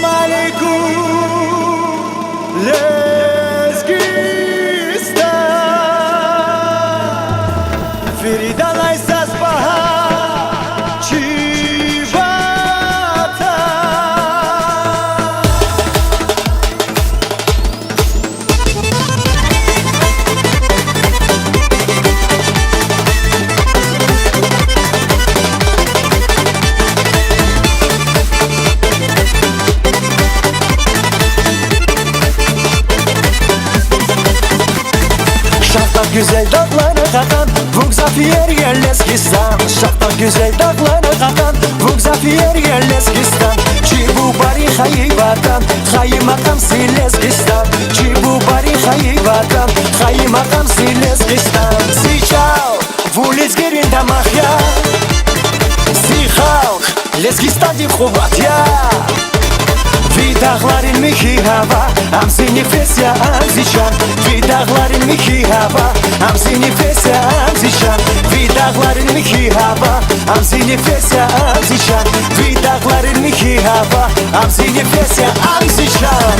عليكم لزقيستا فريدا لايساس بها چيواتا Güzel dağlara kakan Vuk zafiyer yerleskistan Şakta güzel dağlara kakan Vuk zafiyer yerleskistan Çi bu bari hayi vatan Hayi makam sileskistan Çi bu bari hayi vatan Hayi makam sileskistan Si çao Vuliz gerin tamah ya Si halk Leskistan di khubat ya في داغلارين ميكي هابا امسيني فيسيا امزيشان في داغلارين ميكي هابا امسيني فيسيا امزيشان في داغلارين ميكي هابا امسيني فيسيا امزيشان في داغلارين ميكي هابا امسيني فيسيا امزيشان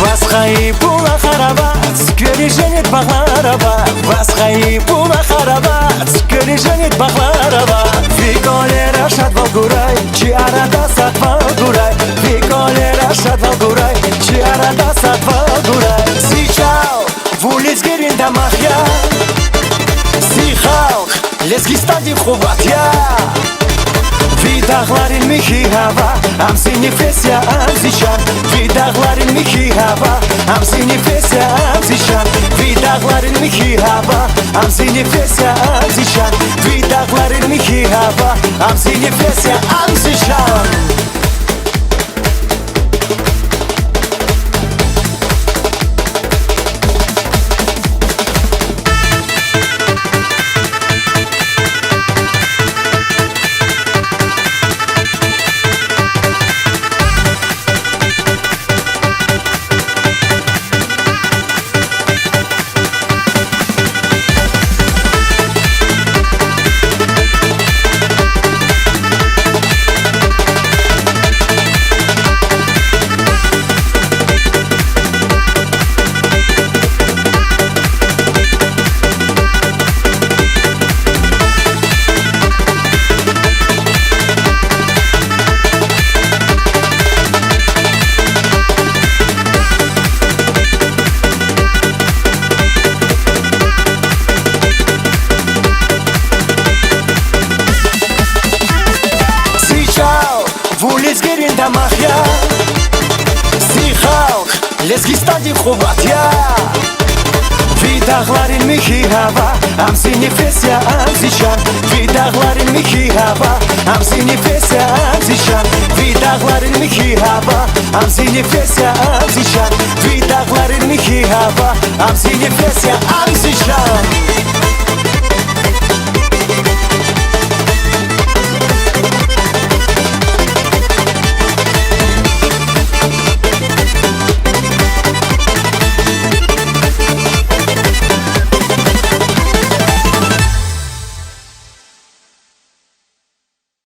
Vasxayıbula xarabat, görüşenit bağlaraba Vasxayıbula xarabat, görüşenit bağlaraba Fikolera şad valguray, çi arada sat valguray Fikolera şad valguray, çi arada sat valguray Si çao, vuliz gerin tamah ya Si halk, leskistan di khubat ya في داغلارين ميكي هابا امسيني فيسيا امزيشان في داغلارين ميكي هابا امسيني فيسيا امزيشان في داغلارين ميكي هابا امسيني فيسيا امزيشان في داغلارين ميكي هابا امسيني فيسيا امزيشان Vuliz gerin tamah ya Si halk Leskistan di khubat ya في داغلارين ميكي هابا امسيني فيسيا امزيشان في داغلارين ميكي هابا امسيني فيسيا امزيشان في داغلارين ميكي هابا امسيني فيسيا امزيشان في داغلارين ميكي هابا امسيني فيسيا